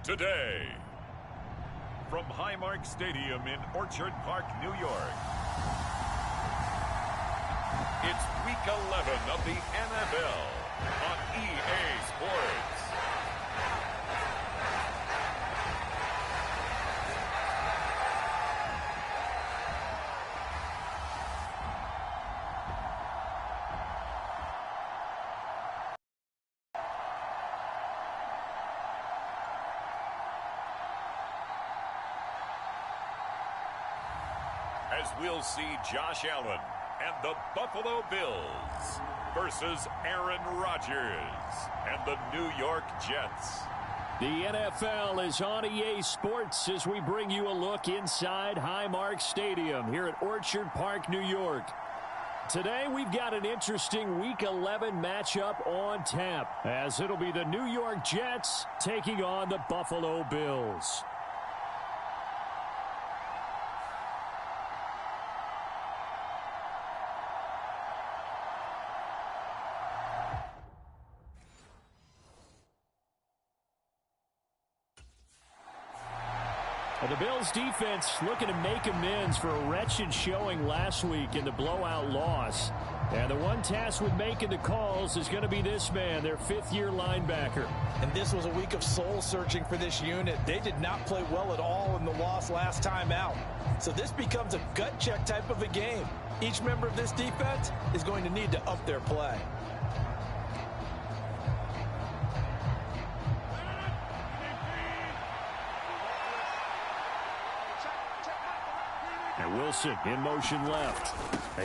today. From Highmark Stadium in Orchard Park, New York, it's Week 11 of the NFL on EA Sports. As we'll see Josh Allen and the Buffalo Bills versus Aaron Rodgers and the New York Jets. The NFL is on EA Sports as we bring you a look inside Highmark Stadium here at Orchard Park, New York. Today we've got an interesting Week 11 matchup on tap, as it'll be the New York Jets taking on the Buffalo Bills. The Bills defense looking to make amends for a wretched showing last week in the blowout loss. And the one tasked with making the calls is going to be this man, their fifth-year linebacker. And this was a week of soul-searching for this unit. They did not play well at all in the loss last time out. So this becomes a gut check type of a game. Each member of this defense is going to need to up their play. And Wilson in motion left.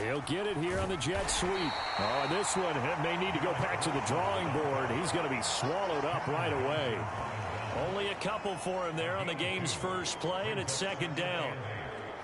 He'll get it here on the jet sweep. Oh, this one may need to go back to the drawing board. He's going to be swallowed up right away. Only a couple for him there on the game's first play, and it's second down.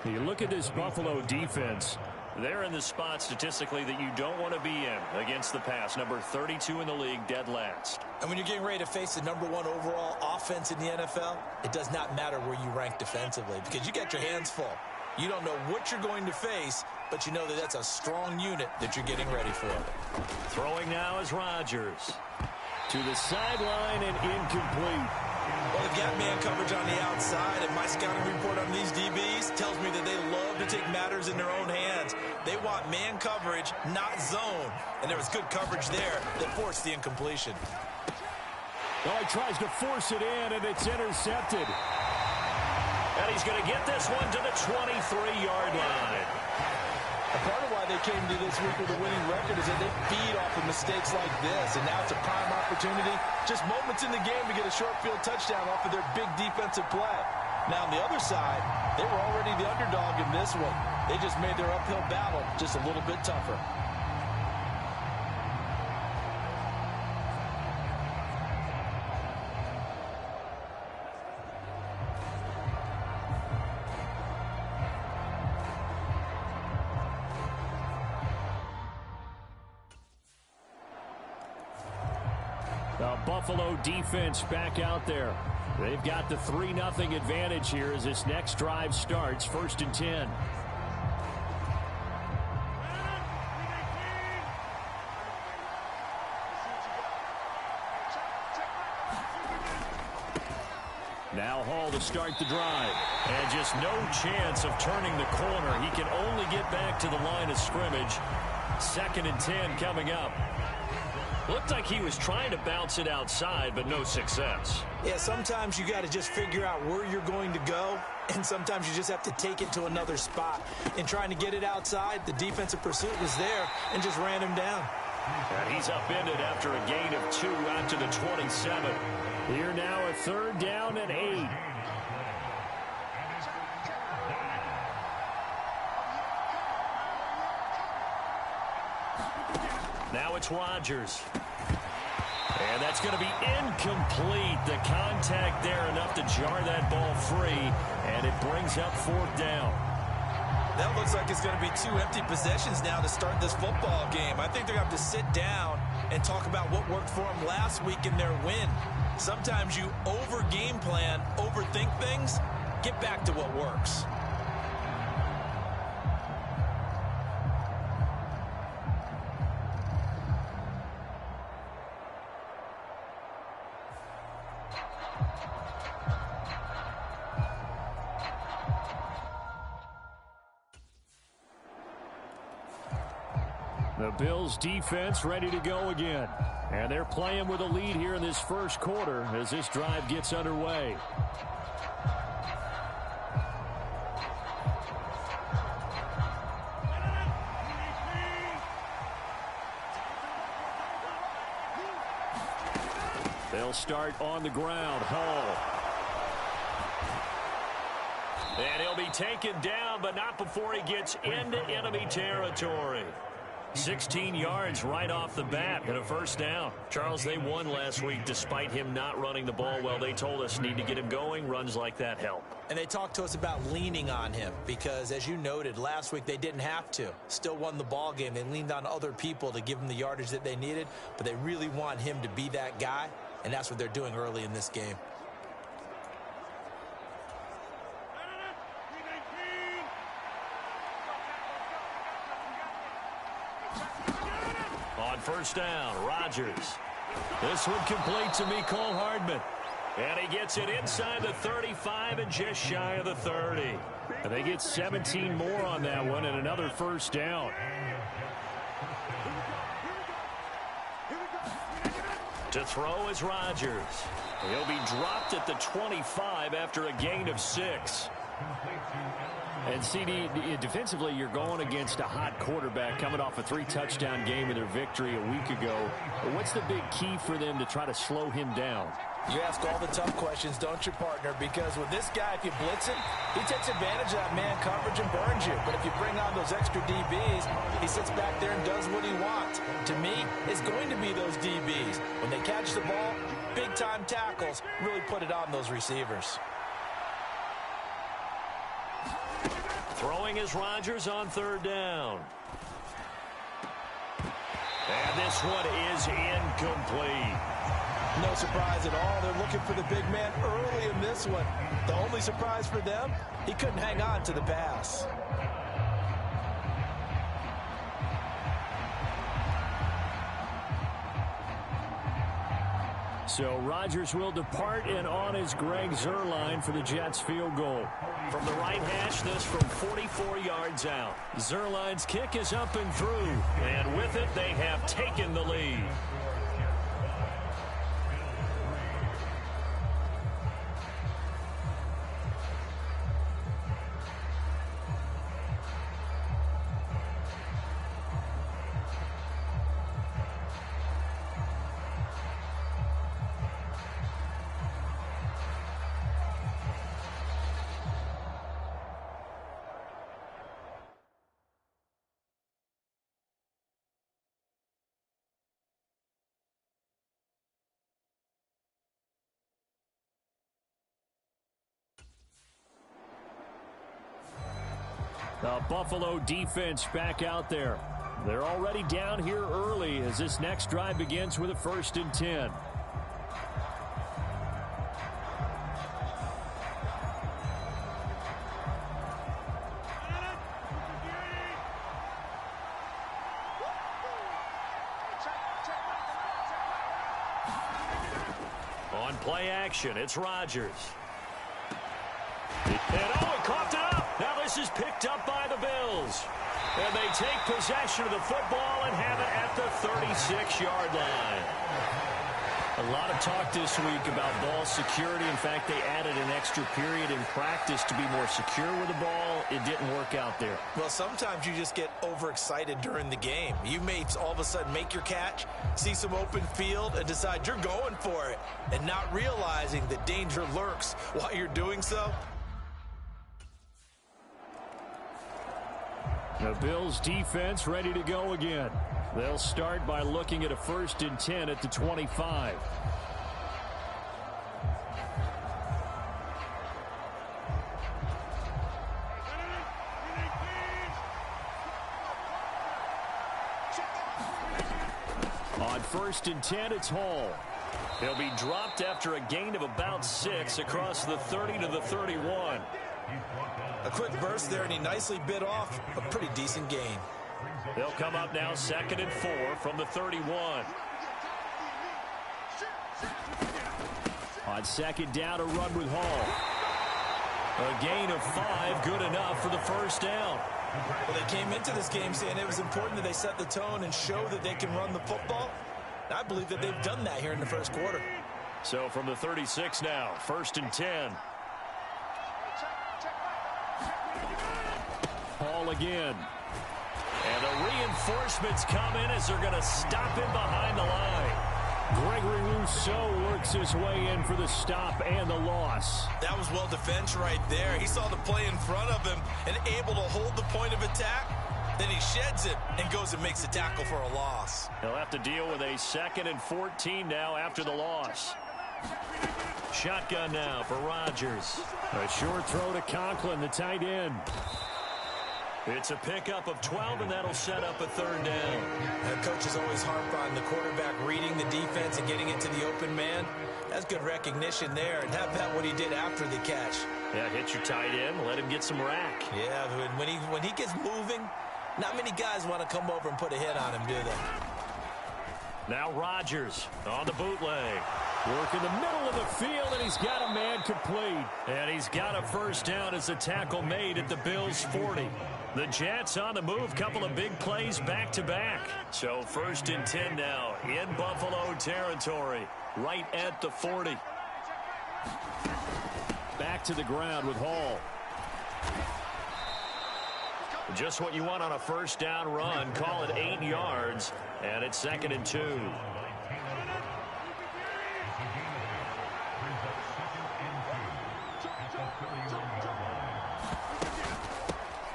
You look at this Buffalo defense. They're in the spot statistically that you don't want to be in against the pass. Number 32 in the league, dead last. And when you're getting ready to face the #1 overall offense in the NFL, it does not matter where you rank defensively because you got your hands full. You don't know what you're going to face, but you know that that's a strong unit that you're getting ready for. Throwing now is Rodgers. To the sideline and incomplete. Well, they've got man coverage on the outside, and my scouting report on these DBs tells me that they love to take matters in their own hands. They want man coverage, not zone. And there was good coverage there that forced the incompletion. Oh, he tries to force it in, and it's intercepted. And he's going to get this one to the 23-yard line. A part of why they came to this week with a winning record is that they feed off of mistakes like this, and now it's a prime opportunity. Just moments in the game to get a short field touchdown off of their big defensive play. Now, on the other side, they were already the underdog in this one. They just made their uphill battle just a little bit tougher. The Buffalo defense back out there. They've got the 3-0 advantage here as this next drive starts, 1st and 10. Now Hall to start the drive. And just no chance of turning the corner. He can only get back to the line of scrimmage. 2nd and 10 coming up. Looked like he was trying to bounce it outside, but no success. Yeah, sometimes you got to just figure out where you're going to go, and sometimes you just have to take it to another spot. In trying to get it outside, the defensive pursuit was there and just ran him down. And he's upended after a gain of 2 out to the 27. Here now a 3rd down and 8. Now it's Rodgers. And that's going to be incomplete. The contact there enough to jar that ball free. And it brings up 4th down. That looks like it's going to be 2 empty possessions now to start this football game. I think they're going to have to sit down and talk about what worked for them last week in their win. Sometimes you over-game plan, overthink things. Get back to what works. The Bills defense ready to go again. And they're playing with a lead here in this first quarter as this drive gets underway. They'll start on the ground. Hall. And he'll be taken down, but not before he gets into enemy territory. 16 yards right off the bat and a first down. Charles, they won last week despite him not running the ball well. They told us need to get him going. Runs like that help. And they talked to us about leaning on him because, as you noted, last week they didn't have to. Still won the ball game. They leaned on other people to give them the yardage that they needed, but they really want him to be that guy, and that's what they're doing early in this game. On first down, Rodgers. This one complete to Mecole Hardman. And he gets it inside the 35 and just shy of the 30. And they get 17 more on that one and another first down. To throw is Rodgers. He'll be dropped at the 25 after a gain of 6. And CD, defensively, you're going against a hot quarterback coming off a 3-touchdown game in their victory a week ago. What's the big key for them to try to slow him down? You ask all the tough questions, don't you, partner? Because with this guy, if you blitz him, he takes advantage of that man coverage and burns you. But if you bring on those extra DBs, he sits back there and does what he wants. To me, it's going to be those DBs. When they catch the ball, big-time tackles really put it on those receivers. Throwing is Rodgers on third down. And this one is incomplete. No surprise at all. They're looking for the big man early in this one. The only surprise for them, he couldn't hang on to the pass. So Rodgers will depart, and on is Greg Zuerlein for the Jets field goal. From the right hash, this from 44 yards out. Zuerlein's kick is up and through, and with it, they have taken the lead. The Buffalo defense back out there. They're already down here early as this next drive begins with a 1st and 10. On play action, it's Rodgers. And he coughed it up. Now this is picked up by the Bills. And they take possession of the football and have it at the 36-yard line. A lot of talk this week about ball security. In fact, they added an extra period in practice to be more secure with the ball. It didn't work out there. Well, sometimes you just get overexcited during the game. You may all of a sudden make your catch, see some open field, and decide you're going for it, and not realizing that danger lurks while you're doing so. The Bills defense ready to go again. They'll start by looking at a 1st and 10 at the 25. On 1st and 10, it's Hall. He'll be dropped after a gain of about 6 across the 30 to the 31. A quick burst there, and he nicely bit off a pretty decent gain. They'll come up now 2nd and 4 from the 31. On 2nd down, a run with Hall. A gain of 5, good enough for the first down. Well, they came into this game saying it was important that they set the tone and show that they can run the football. And I believe that they've done that here in the first quarter. So from the 36 now, 1st and 10. Hall again. And the reinforcements come in as they're going to stop him behind the line. Gregory Rousseau works his way in for the stop and the loss. That was well defense right there. He saw the play in front of him and able to hold the point of attack. Then he sheds it and goes and makes a tackle for a loss. He'll have to deal with a 2nd and 14 now after the loss. Shotgun now for Rodgers. A short throw to Conklin, the tight end. It's a pickup of 12, and that'll set up a 3rd down. The coaches always harp on the quarterback reading the defense and getting it to the open man. That's good recognition there, and how about what he did after the catch? Yeah, hit your tight end, let him get some rack. Yeah, when he gets moving, not many guys want to come over and put a hit on him, do they? Now Rodgers on the bootleg. Work in the middle of the field, and he's got a man complete. And he's got a 1st down as the tackle made at the Bills' 40. The Jets on the move, couple of big plays back-to-back. So 1st and 10 now in Buffalo territory, right at the 40. Back to the ground with Hall. Just what you want on a 1st down run. Call it 8 yards, and it's 2nd and 2.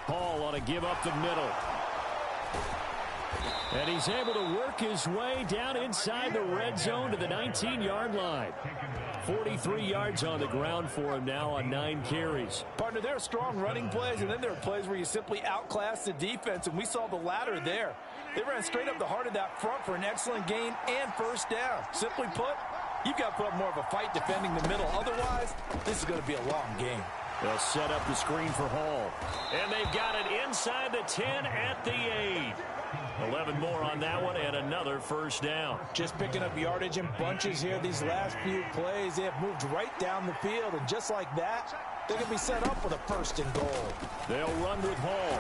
Hall ought to give up the middle. And he's able to work his way down inside the red zone to the 19-yard line. 43 yards on the ground for him now on 9 carries. Partner, there are strong running plays, and then there are plays where you simply outclass the defense, and we saw the latter there. They ran straight up the heart of that front for an excellent gain and 1st down. Simply put, you've got to put up more of a fight defending the middle. Otherwise, this is going to be a long game. They'll set up the screen for Hall. And they've got it inside the 10 at the 8. 11 more on that one and another 1st down. Just picking up yardage in bunches here these last few plays. They have moved right down the field, and just like that, they're going to be set up with a 1st and goal. They'll run with Hall.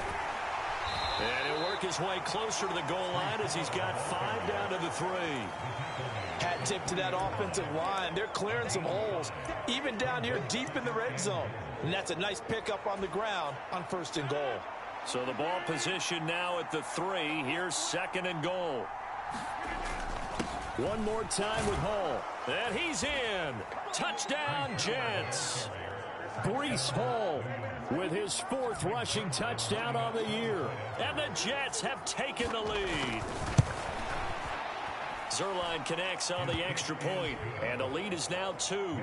And he'll work his way closer to the goal line as he's got 5 down to the 3. Hat tip to that offensive line. They're clearing some holes, even down here deep in the red zone. And that's a nice pickup on the ground on 1st and goal. So the ball position now at the 3. Here's 2nd and goal. One more time with Hall. And he's in. Touchdown, Jets. Breece Hall with his 4th rushing touchdown on the year. And the Jets have taken the lead. Zerline connects on the extra point, and the lead is now 2.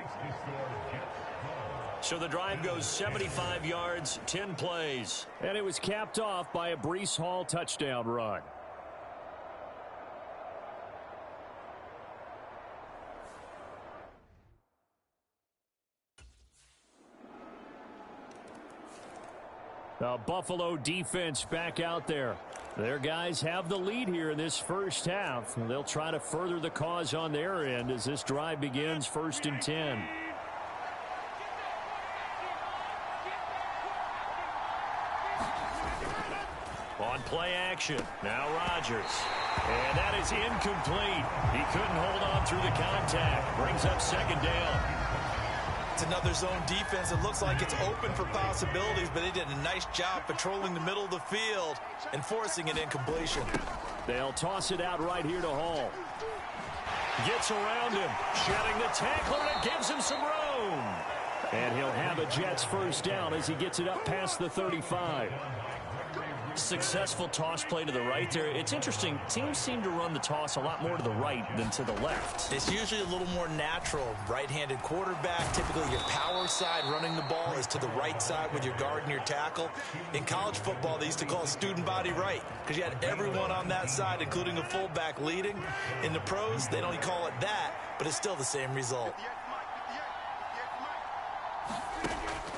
So the drive goes 75 yards, 10 plays. And it was capped off by a Breece Hall touchdown run. The Buffalo defense back out there. Their guys have the lead here in this 1st half. They'll try to further the cause on their end as this drive begins 1st and 10. On play action, now Rodgers. And that is incomplete. He couldn't hold on through the contact. Brings up 2nd down. It's another zone defense. It looks like it's open for possibilities, but they did a nice job patrolling the middle of the field and forcing an incompletion. They'll toss it out right here to Hall. Gets around him, shedding the tackler, and it gives him some room. And he'll have a Jets 1st down as he gets it up past the 35. Successful toss play to the right there. It's interesting. Teams seem to run the toss a lot more to the right than to the left. It's usually a little more natural. Right-handed quarterback, typically your power side running the ball is to the right side with your guard and your tackle. In college football, they used to call it student body right because you had everyone on that side, including the fullback leading. In the pros, they don't call it that, but it's still the same result.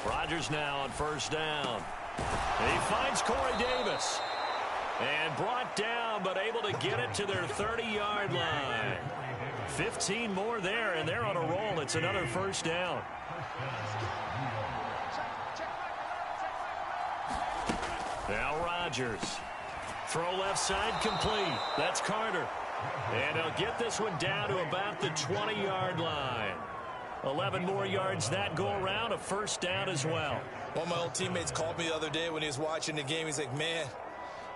Rodgers now on 1st down. He finds Corey Davis. And brought down, but able to get it to their 30-yard line. 15 more there, and they're on a roll. It's another 1st down. Now Rodgers. Throw left side complete. That's Carter. And he'll get this one down to about the 20-yard line. 11 more yards that go around, a first down as well. One of my old teammates called me the other day when he was watching the game. He's like, man,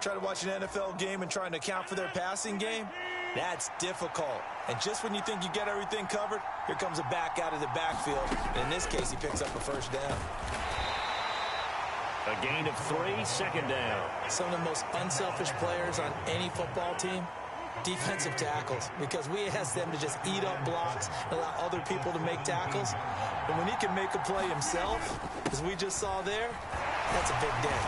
try to watch an NFL game and trying to account for their passing game? That's difficult. And just when you think you get everything covered, here comes a back out of the backfield. And in this case, he picks up a first down. A gain of 3, second down. Some of the most unselfish players on any football team, defensive tackles, because we ask them to just eat up blocks and allow other people to make tackles. And when he can make a play himself, as we just saw there, that's a big day.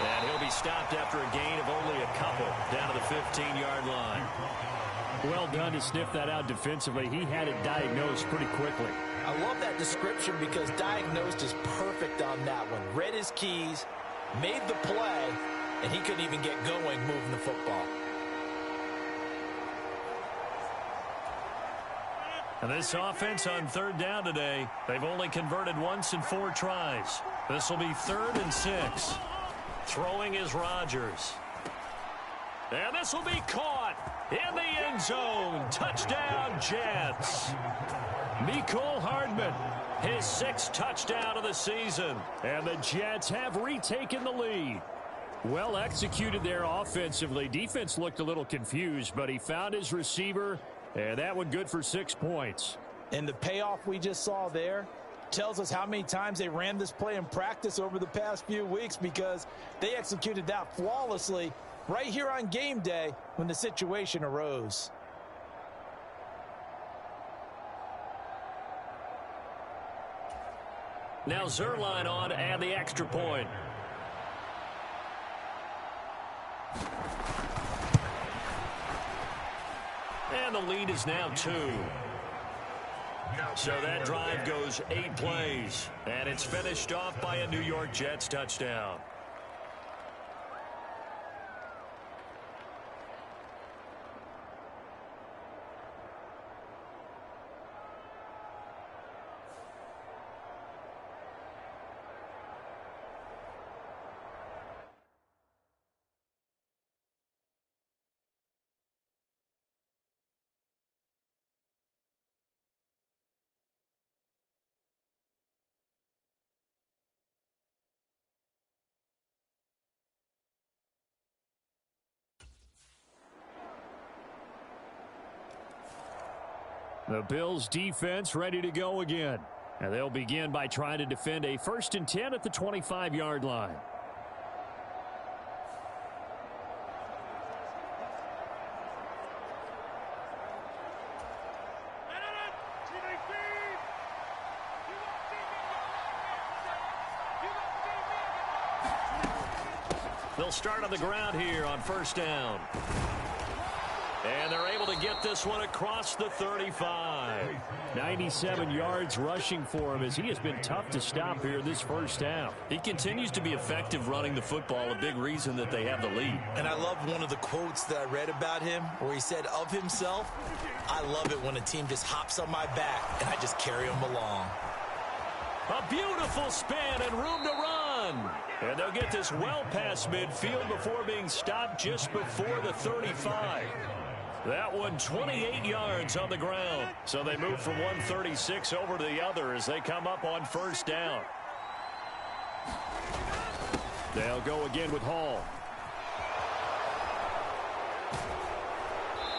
And he'll be stopped after a gain of only a couple down to the 15-yard line. Well done to sniff that out defensively. He had it diagnosed pretty quickly. I love that description because diagnosed is perfect on that one. Read his keys, made the play, and he couldn't even get going moving the football. And this offense on third down today, they've only converted once in 4 tries. This will be 3rd and 6. Throwing is Rodgers. And this will be caught in the end zone. Touchdown, Jets. Mecole Hardman, his 6th touchdown of the season. And the Jets have retaken the lead. Well executed there offensively. Defense looked a little confused, but he found his receiver, and that one good for 6 points. And the payoff we just saw there tells us how many times they ran this play in practice over the past few weeks, because they executed that flawlessly right here on game day when the situation arose. Now Zerline on to add the extra point. And the lead is now 2. So that drive goes 8 plays. And it's finished off by a New York Jets touchdown. The Bills defense ready to go again. And they'll begin by trying to defend a 1st and 10 at the 25-yard line. They'll start on the ground here on 1st down. And they're able to get this one across the 35. 97 yards rushing for him, as he has been tough to stop here this first half. He continues to be effective running the football, a big reason that they have the lead. And I love one of the quotes that I read about him where he said of himself, I love it when a team just hops on my back and I just carry them along. A beautiful spin and room to run. And they'll get this well past midfield before being stopped just before the 35. That one 28 yards on the ground. So they move from 136 over to the other as they come up on 1st down. They'll go again with Hall.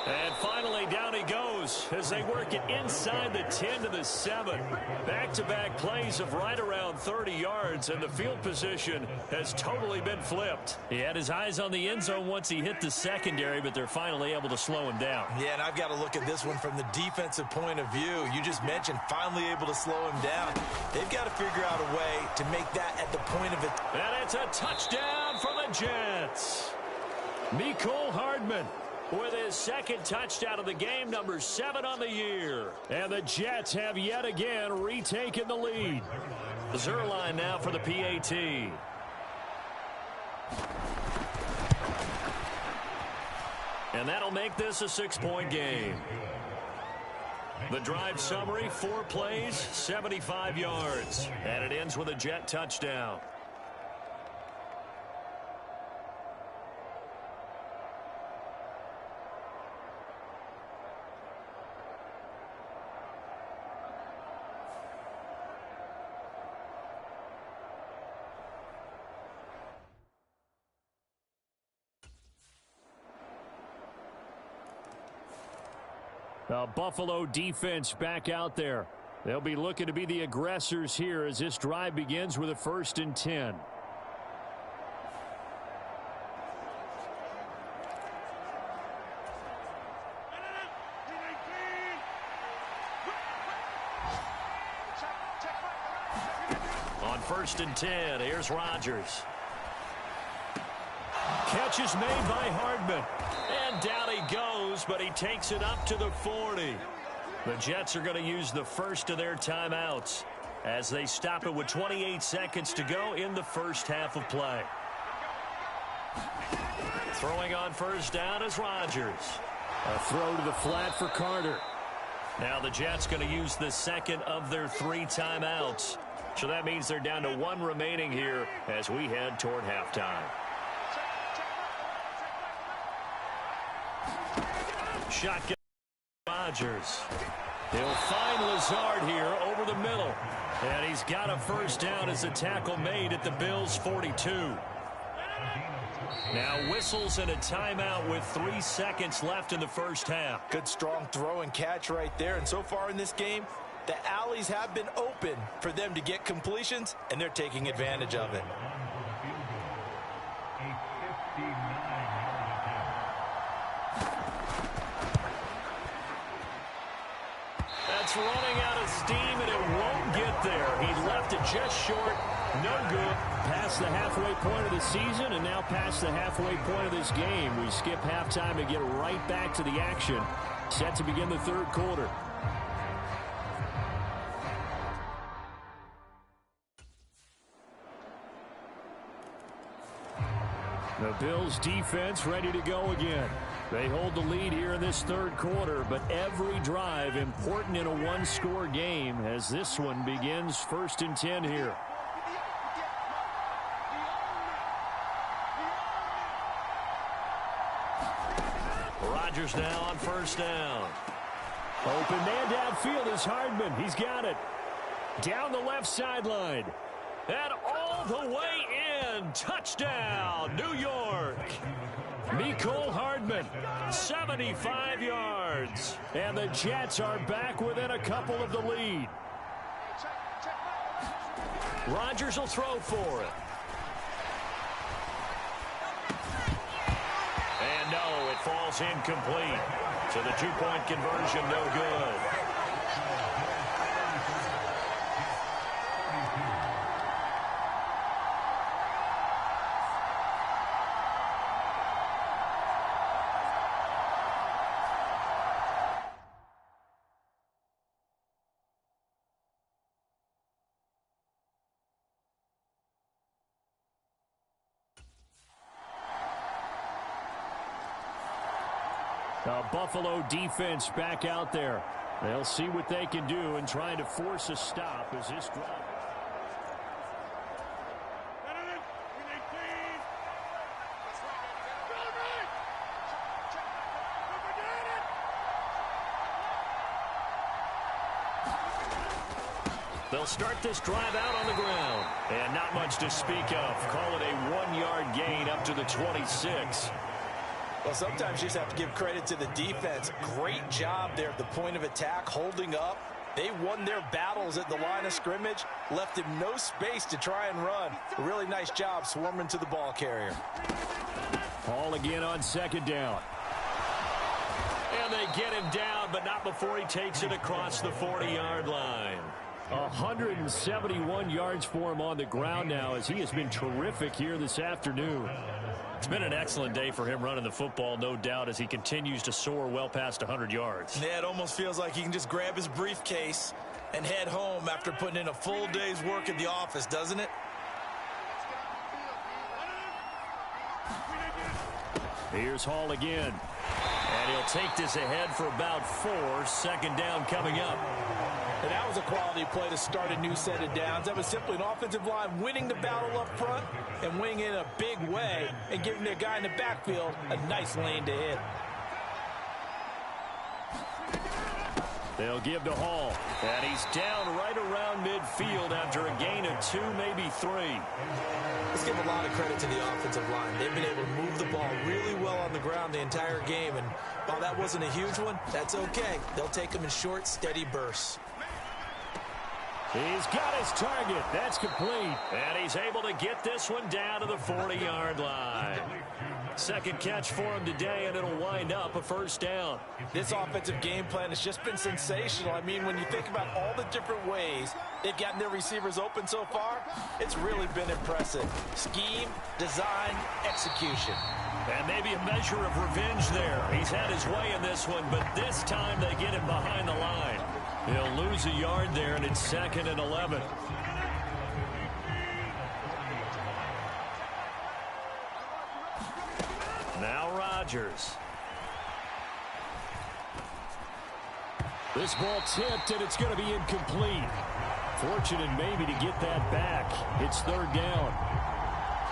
And finally, down he goes as they work it inside the 10 to the 7. Back-to-back plays of right around 30 yards, and the field position has totally been flipped. He had his eyes on the end zone once he hit the secondary, but they're finally able to slow him down. Yeah, and I've got to look at this one from the defensive point of view. You just mentioned finally able to slow him down. They've got to figure out a way to make that at the point of it. And it's a touchdown for the Jets. Mecole Hardman with his 2nd touchdown of the game, number 7 on the year. And the Jets have yet again retaken the lead. Zerline now for the PAT. And that'll make this a 6-point game. The drive summary, 4 plays, 75 yards. And it ends with a Jet touchdown. The Buffalo defense back out there. They'll be looking to be the aggressors here as this drive begins with a 1st and 10. On 1st and 10, here's Rodgers. Catch is made by Hardman. And down he goes, but he takes it up to the 40. The Jets are going to use the first of their timeouts as they stop it with 28 seconds to go in the first half of play. Throwing on 1st down is Rodgers. A throw to the flat for Carter. Now the Jets going to use the second of their 3 timeouts. So that means they're down to 1 remaining here as we head toward halftime. Shotgun Rodgers. He'll find Lazard here over the middle. And he's got a 1st down as the tackle made at the Bills' 42. Now whistles and a timeout with 3 seconds left in the first half. Good strong throw and catch right there. And so far in this game, the alleys have been open for them to get completions, and they're taking advantage of it. That's running out of steam, and it won't get there. He left it just short. No good. Past the halfway point of the season, and now past the halfway point of this game. We skip halftime and get right back to the action. Set to begin the 3rd quarter. The Bills defense ready to go again. They hold the lead here in this 3rd quarter, but every drive important in a 1-score game as this one begins 1st and 10 here. Rodgers now on 1st down. Open man downfield is Hardman. He's got it. Down the left sideline. And all the way in. Touchdown, New York. Mecole Hardman, 75 yards. And the Jets are back within a couple of the lead. Rodgers will throw for it. And no, it falls incomplete. So the 2-point conversion no good. The Buffalo defense back out there. They'll see what they can do in trying to force a stop as this drive. They'll start this drive out on the ground. And not much to speak of. Call it a 1-yard gain up to the 26. Well, sometimes you just have to give credit to the defense. Great job there at the point of attack, holding up. They won their battles at the line of scrimmage, left him no space to try and run. A really nice job swarming to the ball carrier. Ball again on 2nd down. And they get him down, but not before he takes it across the 40-yard line. 171 yards for him on the ground now as he has been terrific here this afternoon. It's been an excellent day for him running the football, no doubt, as he continues to soar well past 100 yards. Yeah, it almost feels like he can just grab his briefcase and head home after putting in a full day's work at the office, doesn't it? Here's Hall again. And he'll take this ahead for about 4. 2nd down coming up. And that was a quality play to start a new set of downs. That was simply an offensive line winning the battle up front and winning in a big way and giving their guy in the backfield a nice lane to hit. They'll give to Hall. And he's down right around midfield after a gain of 2, maybe 3. Let's give a lot of credit to the offensive line. They've been able to move the ball really well on the ground the entire game. And while that wasn't a huge one, that's okay. They'll take them in short, steady bursts. He's got his target. That's complete. And he's able to get this one down to the 40-yard line. Second catch for him today, and it'll wind up a first down. This offensive game plan has just been sensational. I mean, when you think about all the different ways they've gotten their receivers open so far, it's really been impressive. Scheme, design, execution. And maybe a measure of revenge there. He's had his way in this one, but this time they get him behind the line. He'll lose a yard there, and it's 2nd and 11. Now Rodgers. This ball tipped, and it's going to be incomplete. Fortunate maybe to get that back. It's 3rd down.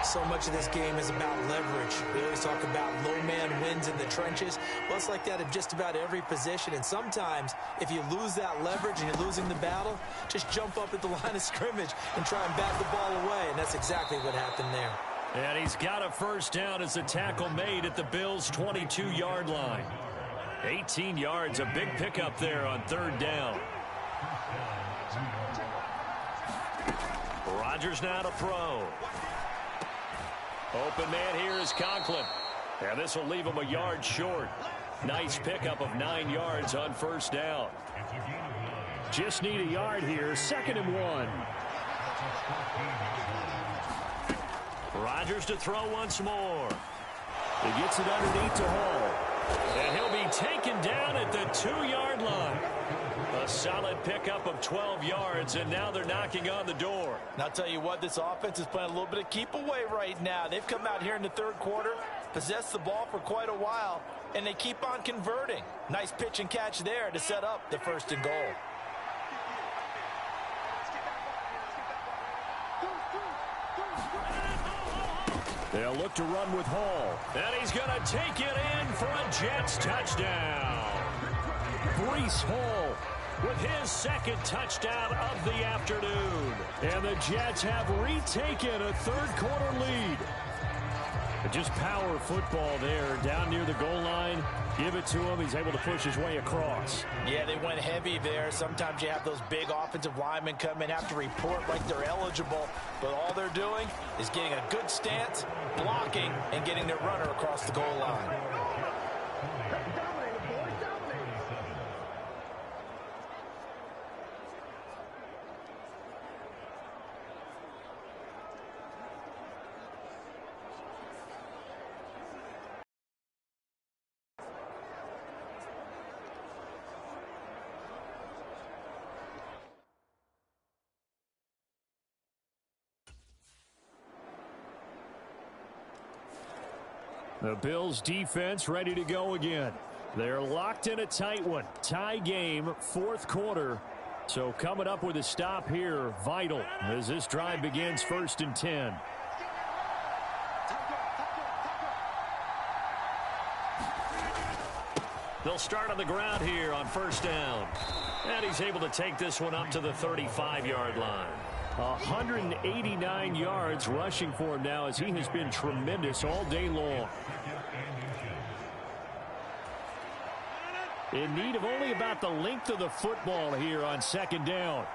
So much of this game is about leverage. We always talk about low man wins in the trenches. Well, it's like that in just about every position. And sometimes, if you lose that leverage and you're losing the battle, just jump up at the line of scrimmage and try and bat the ball away. And that's exactly what happened there. And he's got a first down as the tackle made at the Bills' 22-yard line. 18 yards, a big pickup there on 3rd down. Rodgers now to throw. Open man here is Conklin. And this will leave him a yard short. Nice pickup of 9 yards on first down. Just need a yard here. 2nd and 1. Rodgers to throw once more. He gets it underneath to Hall. And he'll be taken down at the 2-yard line. A solid pickup of 12 yards, and now they're knocking on the door. And I'll tell you what, this offense is playing a little bit of keep away right now. They've come out here in the 3rd quarter, possessed the ball for quite a while, and they keep on converting. Nice pitch and catch there to set up the 1st and goal. They'll look to run with Hall. And he's going to take it in for a Jets touchdown. Breece Hall with his 2nd touchdown of the afternoon. And the Jets have retaken a 3rd quarter lead. But just power football there down near the goal line. Give it to him. He's able to push his way across. Yeah, they went heavy there. Sometimes you have those big offensive linemen come in, have to report like they're eligible. But all they're doing is getting a good stance, blocking, and getting their runner across the goal line. The Bills defense ready to go again. They're locked in a tight one. Tie game, 4th quarter. So coming up with a stop here, vital as this drive begins 1st and 10. They'll start on the ground here on 1st down. And he's able to take this one up to the 35-yard line. 189 yards rushing for him now as he has been tremendous all day long. In need of only about the length of the football here on 2nd down.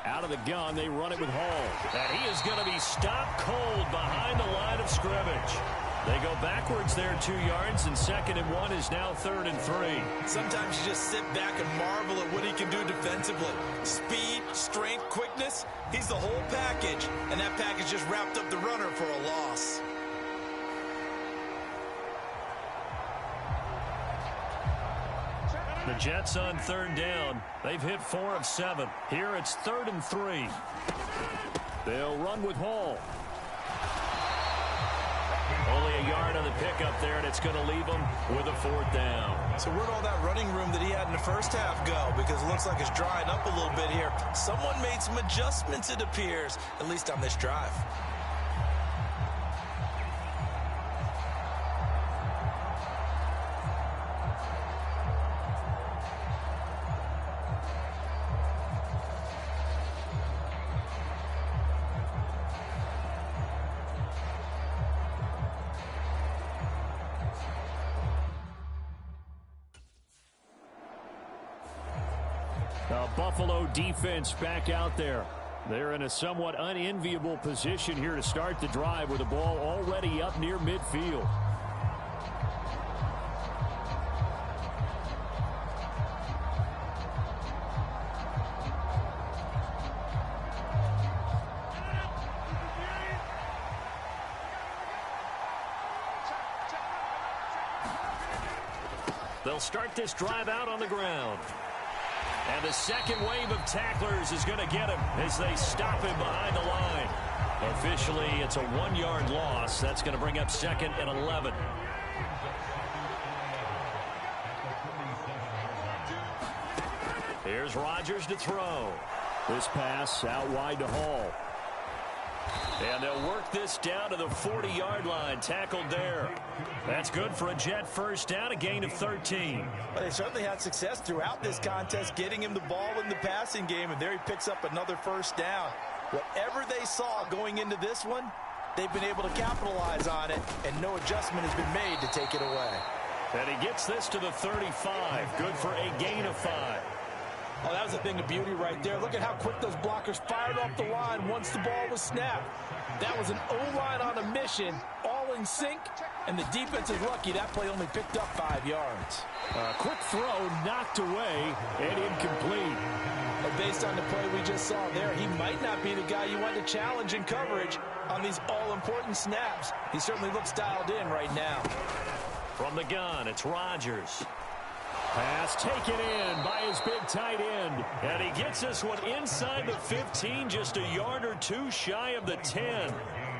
Out of the gun, they run it with Hall. And he is going to be stopped cold behind the line of scrimmage. They go backwards there 2 yards, and 2nd and 1 is now 3rd and 3. Sometimes you just sit back and marvel at what he can do defensively. Speed, strength, quickness, he's the whole package. And that package just wrapped up the runner for a loss. The Jets on 3rd down. They've hit 4 of 7. Here it's 3rd and 3. They'll run with Hall. Only a yard on the pickup there, and it's going to leave him with a 4th down. So where'd all that running room that he had in the first half go? Because it looks like it's drying up a little bit here. Someone made some adjustments, it appears, at least on this drive. The Buffalo defense back out there. They're in a somewhat unenviable position here to start the drive with the ball already up near midfield. They'll start this drive out on the ground. And the second wave of tacklers is going to get him as they stop him behind the line. Officially, it's a 1-yard loss. That's going to bring up 2nd and 11. Here's Rodgers to throw. This pass out wide to Hall. And they'll work this down to the 40-yard line, tackled there. That's good for a Jet first down, a gain of 13. Well, they certainly had success throughout this contest, getting him the ball in the passing game, and there he picks up another first down. Whatever they saw going into this one, they've been able to capitalize on it, and no adjustment has been made to take it away. And he gets this to the 35, good for a gain of 5. Oh, that was a thing of beauty right there. Look at how quick those blockers fired off the line once the ball was snapped. That was an O-line on a mission, all in sync, and the defense is lucky that play only picked up 5 yards. A quick throw knocked away and incomplete. But based on the play we just saw there, he might not be the guy you want to challenge in coverage on these all-important snaps. He certainly looks dialed in right now. From the gun, it's Rodgers. Pass taken in by his big tight end. And he gets this one inside the 15, just a yard or two shy of the 10.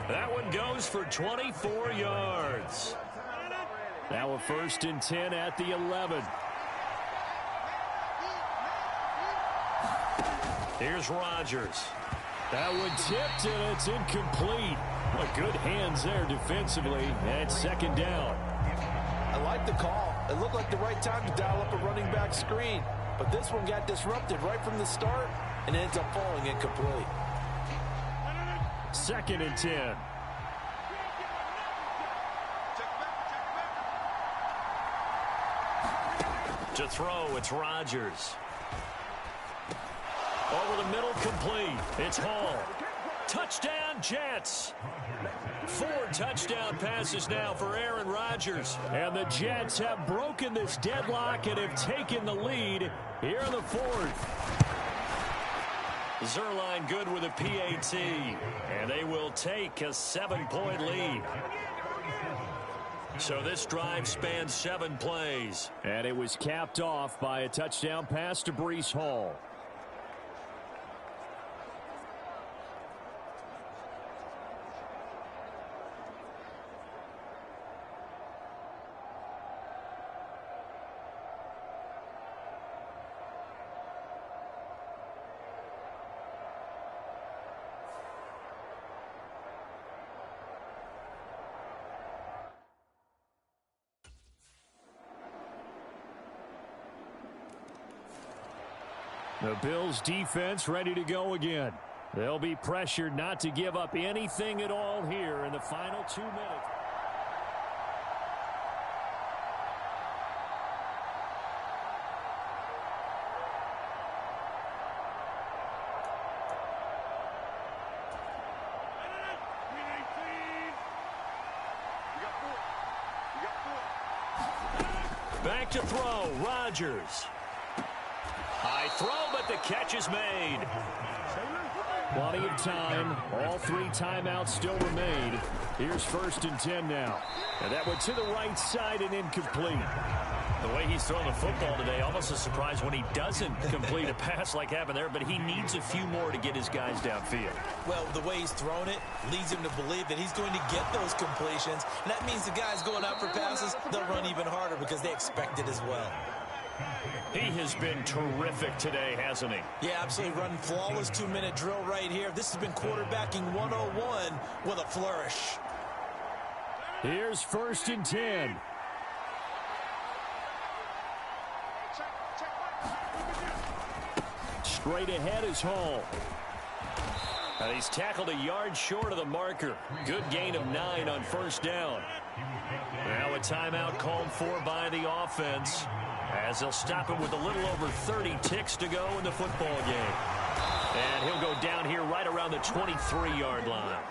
That one goes for 24 yards. Now a 1st and 10 at the 11. Here's Rodgers. That one tipped, and it's incomplete. What good hands there defensively, and 2nd down. I like the call. It looked like the right time to dial up a running back screen. But this one got disrupted right from the start and ends up falling incomplete. 2nd and 10. To throw, it's Rodgers. Over the middle, complete. It's Hall. Touchdown, Jets. 4 touchdown passes now for Aaron Rodgers. And the Jets have broken this deadlock and have taken the lead here in the 4th. Zerline good with a PAT. And they will take a 7-point lead. So this drive spans 7 plays. And it was capped off by a touchdown pass to Breece Hall. The Bills defense ready to go again. They'll be pressured not to give up anything at all here in the final 2 minutes. Back to throw, Rodgers. High throw, but the catch is made. Plenty of time. All 3 timeouts still remain. Here's 1st and 10 now. And that went to the right side and incomplete. The way he's throwing the football today, almost a surprise when he doesn't complete a pass like happened there, but he needs a few more to get his guys downfield. Well, the way he's thrown it leads him to believe that he's going to get those completions. And that means the guys going out for passes, they'll run even harder because they expect it as well. He has been terrific today, hasn't he? Yeah, absolutely. Running flawless 2-minute drill right here. This has been quarterbacking 101 with a flourish. Here's 1st and 10. Straight ahead is Hall. And he's tackled a yard short of the marker. Good gain of 9 on 1st down. Now a timeout called for by the offense. as they'll stop it with a little over 30 ticks to go in the football game. And he'll go down here right around the 23-yard line.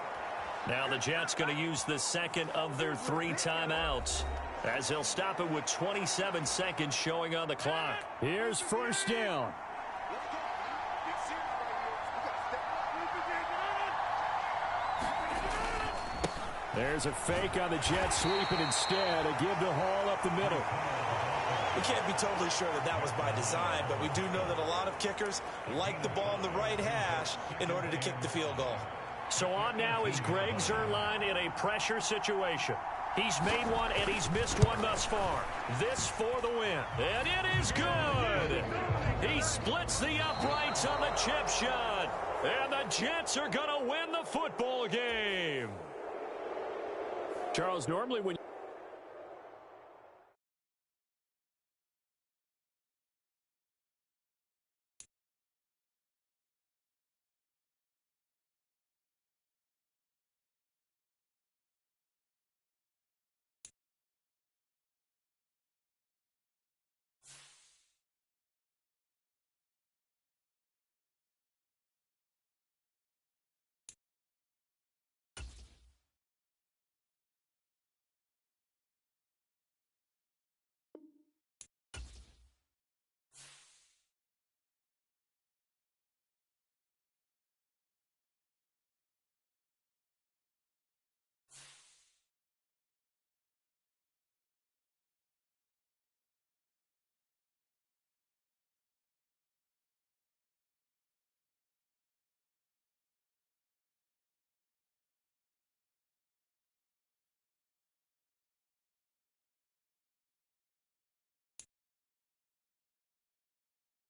Now the Jets going to use the second of their 3 timeouts, as they'll stop it with 27 seconds showing on the clock. Here's first down. There's a fake on the jet sweep, and instead a give to Hall up the middle. We can't be totally sure that that was by design, but we do know that a lot of kickers like the ball on the right hash in order to kick the field goal. So on now is Greg Zuerlein in a pressure situation. He's made one, and he's missed one thus far. This for the win. And it is good. He splits the uprights on the chip shot. And the Jets are going to win the football game. Charles, normally when